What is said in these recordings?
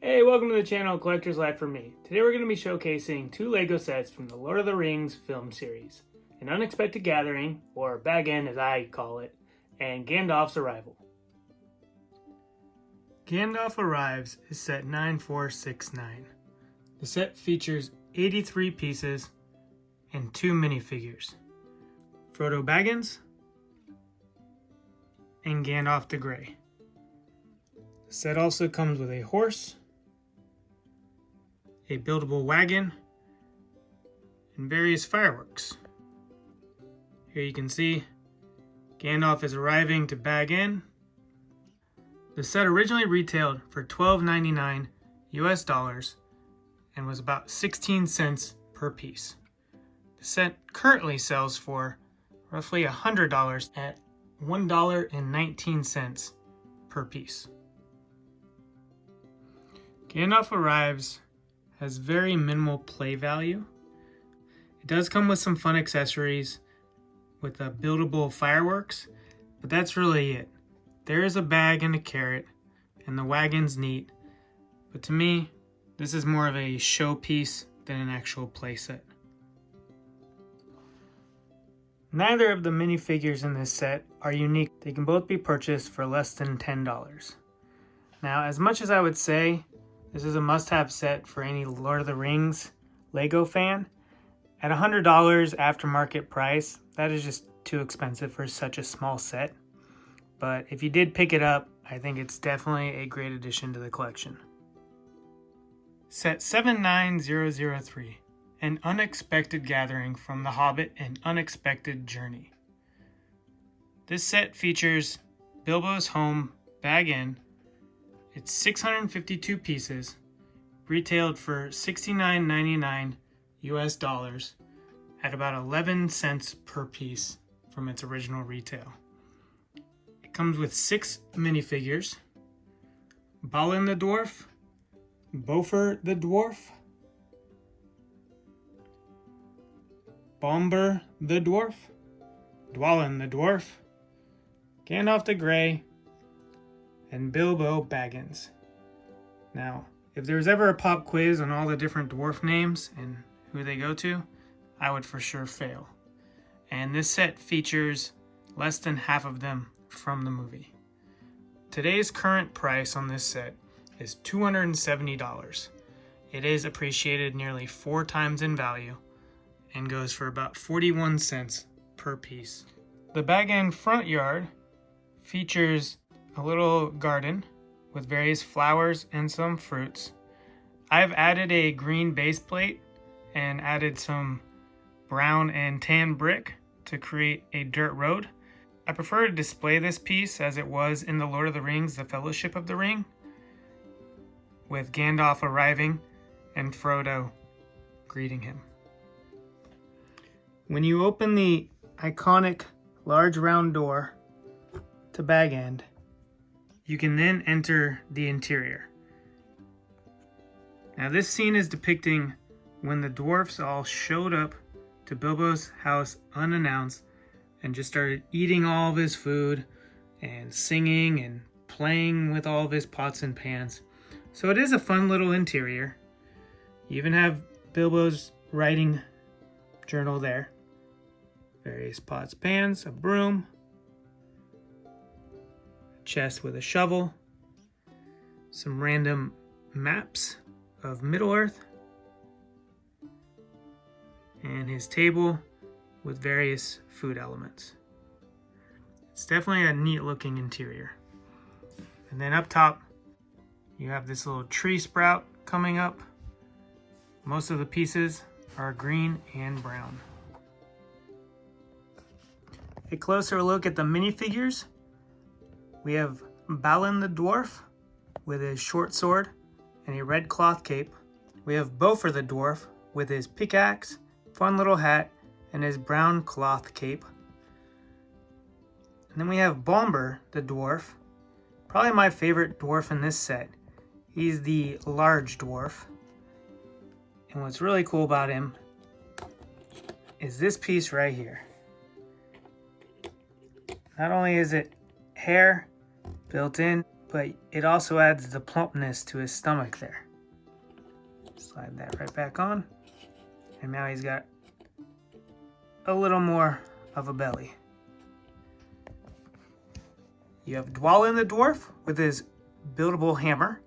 Hey, welcome to the channel Collector's Life for Me. Today we're going to be showcasing two LEGO sets from the Lord of the Rings film series. An Unexpected Gathering, or Bag End as I call it, and Gandalf's Arrival. Gandalf Arrives is set 9469. The set features 83 pieces and 2 minifigures. Frodo Baggins and Gandalf the Grey. The set also comes with a horse, a buildable wagon, and various fireworks. Here you can see Gandalf is arriving to Bag In. The set originally retailed for $12.99 US and was about 16 cents per piece. The set currently sells for roughly $100 at $1.19 per piece. Gandalf Arrives has very minimal play value. It does come with some fun accessories with the buildable fireworks, but that's really it. There is a bag and a carrot, and the wagon's neat, but to me, this is more of a showpiece than an actual playset. Neither of the minifigures in this set are unique. They can both be purchased for less than $10. Now, as much as I would say this is a must-have set for any Lord of the Rings LEGO fan, at $100 aftermarket price, that is just too expensive for such a small set. But if you did pick it up, I think it's definitely a great addition to the collection. Set 79003, An Unexpected Gathering from The Hobbit and Unexpected Journey. This set features Bilbo's home, Bag In. It's 652 pieces, retailed for $69.99 US at about 11 cents per piece from its original retail. It comes with 6 minifigures: Balin the Dwarf, Bofur the Dwarf, Bombur the Dwarf, Dwalin the Dwarf, Gandalf the Grey, and Bilbo Baggins. Now, if there was ever a pop quiz on all the different dwarf names and who they go to, I would for sure fail. And this set features less than half of them from the movie. Today's current price on this set is $270. It is appreciated nearly 4 times in value and goes for about 41 cents per piece. The Bag End front yard features a little garden with various flowers and some fruits. I've added a green base plate and added some brown and tan brick to create a dirt road. I prefer to display this piece as it was in the Lord of the Rings, The Fellowship of the Ring, with Gandalf arriving and Frodo greeting him. When you open the iconic large round door to Bag End, you can then enter the interior. Now this scene is depicting when the dwarfs all showed up to Bilbo's house unannounced and just started eating all of his food and singing and playing with all of his pots and pans. So it is a fun little interior. You even have Bilbo's writing journal there. Various pots, pans, a broom, chest with a shovel, some random maps of Middle-earth, and his table with various food elements. It's definitely a neat looking interior. And then up top, you have this little tree sprout coming up. Most of the pieces are green and brown. A closer look at the minifigures. We have Balin the Dwarf with his short sword and a red cloth cape. We have Bofur the Dwarf with his pickaxe, fun little hat, and his brown cloth cape. And then we have Bombur the Dwarf, probably my favorite dwarf in this set. He's the large dwarf. And what's really cool about him is this piece right here. Not only is it hair built in, but it also adds the plumpness to his stomach there. Slide that right back on. And now he's got a little more of a belly. You have Dwalin the dwarf with his buildable hammer.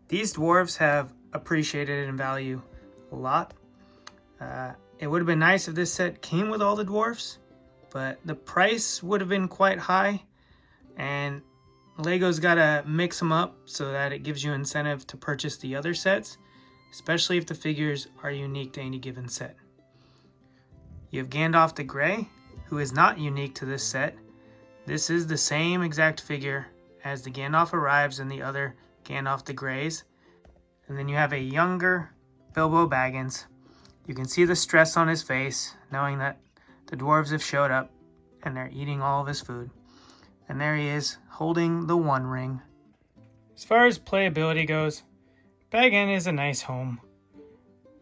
These dwarves have appreciated in value a lot. It would have been nice if this set came with all the dwarfs, but the price would have been quite high, and Lego's got to mix them up so that it gives you incentive to purchase the other sets, especially if the figures are unique to any given set. You have Gandalf the Grey, who is not unique to this set. This is the same exact figure as the Gandalf arrives in the other Gandalf the Greys. And then you have a younger Bilbo Baggins. You can see the stress on his face, knowing that the dwarves have showed up and they're eating all of his food. And there he is, holding the One Ring. As far as playability goes, Bag End is a nice home.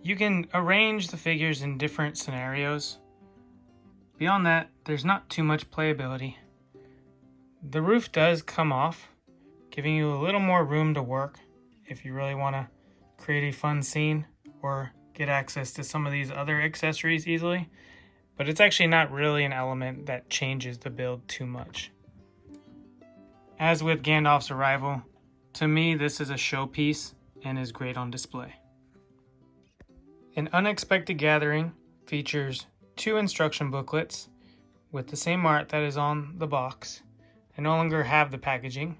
You can arrange the figures in different scenarios. Beyond that, there's not too much playability. The roof does come off, giving you a little more room to work if you really want to create a fun scene or get access to some of these other accessories easily. But it's actually not really an element that changes the build too much. As with Gandalf's arrival, to me this is a showpiece and is great on display. An Unexpected Gathering features 2 instruction booklets with the same art that is on the box. I no longer have the packaging.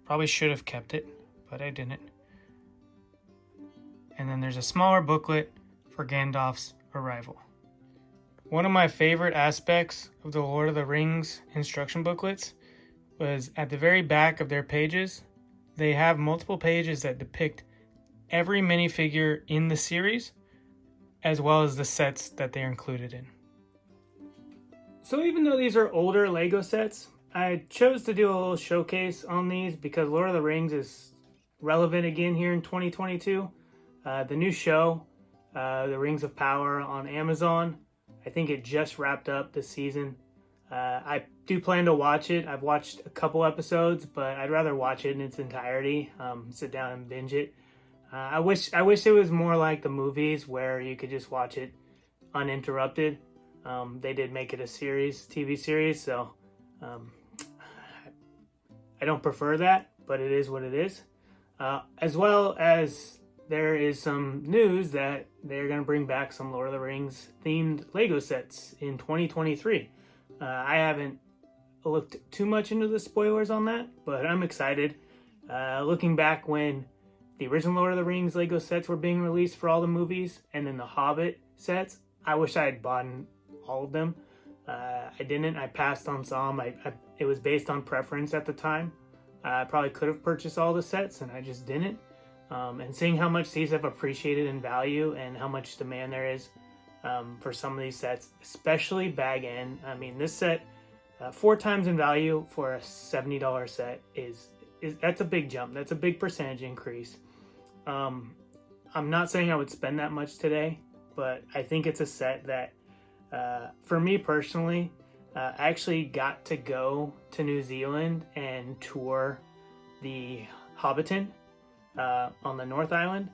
Probably should have kept it, but I didn't. And then there's a smaller booklet for Gandalf's arrival. One of my favorite aspects of the Lord of the Rings instruction booklets was at the very back of their pages, they have multiple pages that depict every minifigure in the series, as well as the sets that they're included in. So even though these are older Lego sets, I chose to do a little showcase on these because Lord of the Rings is relevant again here in 2022. The new show, The Rings of Power on Amazon, I think it just wrapped up this season. I do plan to watch it. I've watched a couple episodes, but I'd rather watch it in its entirety, sit down and binge it. I wish it was more like the movies where you could just watch it uninterrupted. They did make it a TV series, so I don't prefer that, but it is what it is. As well as there is some news that they're going to bring back some Lord of the Rings themed Lego sets in 2023. I haven't looked too much into the spoilers on that, but I'm excited. Looking back when the original Lord of the Rings Lego sets were being released for all the movies, and then the Hobbit sets, I wish I had bought all of them. I didn't. I passed on some. It was based on preference at the time. I probably could have purchased all the sets, and I just didn't. And seeing how much these have appreciated in value and how much demand there is for some of these sets, especially Bag End. I mean, this set, 4 times in value for a $70 set is that's a big jump. That's a big percentage increase. I'm not saying I would spend that much today, but I think it's a set that, for me personally, I actually got to go to New Zealand and tour the Hobbiton on the North Island.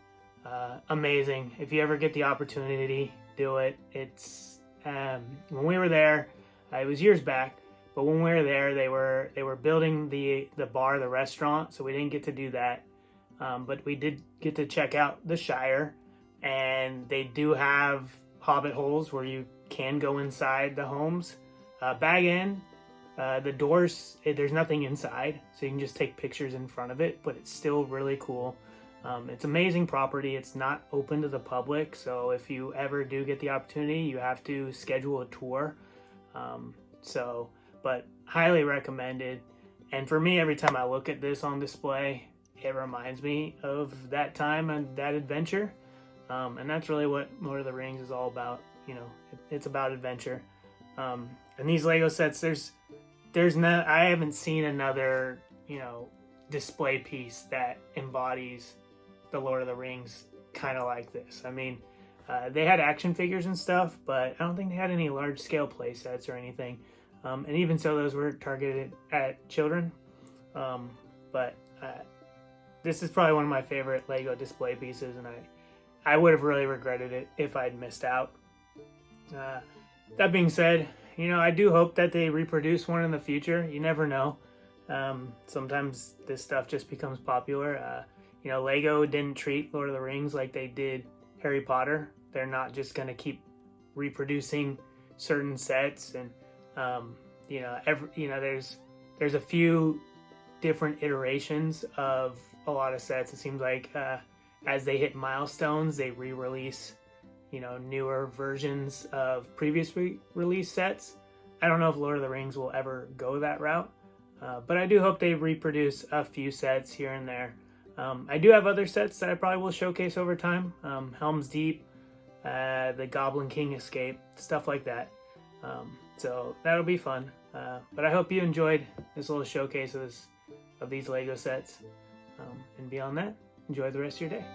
Amazing. If you ever get the opportunity, do it. It's when we were there, it was years back, but when we were there, they were building the bar, the restaurant, so we didn't get to do that. But we did get to check out the Shire, and they do have hobbit holes where you can go inside the homes. Bag End, the doors, there's nothing inside, so you can just take pictures in front of it, but it's still really cool. It's amazing property. It's not open to the public, so if you ever do get the opportunity, you have to schedule a tour. But highly recommended. And for me, every time I look at this on display, it reminds me of that time and that adventure. And that's really what Lord of the Rings is all about. You know, it's about adventure. And these Lego sets, I haven't seen another, display piece that embodies the Lord of the Rings kind of like this. I mean, they had action figures and stuff, but I don't think they had any large scale play sets or anything. And even so, those were targeted at children. but this is probably one of my favorite Lego display pieces, and I would have really regretted it if I'd missed out. That being said, you know, I do hope that they reproduce one in the future. You never know. Sometimes this stuff just becomes popular. You know, Lego didn't treat Lord of the Rings like they did Harry Potter. They're not just going to keep reproducing certain sets, and you know, there's a few different iterations of a lot of sets. It seems like as they hit milestones, they re-release, you know, newer versions of previously released sets. I don't know if Lord of the Rings will ever go that route, but I do hope they reproduce a few sets here and there. I do have other sets that I probably will showcase over time. Helm's Deep, the Goblin King Escape, stuff like that. So that'll be fun. But I hope you enjoyed this little showcase of these Lego sets. And beyond that, enjoy the rest of your day.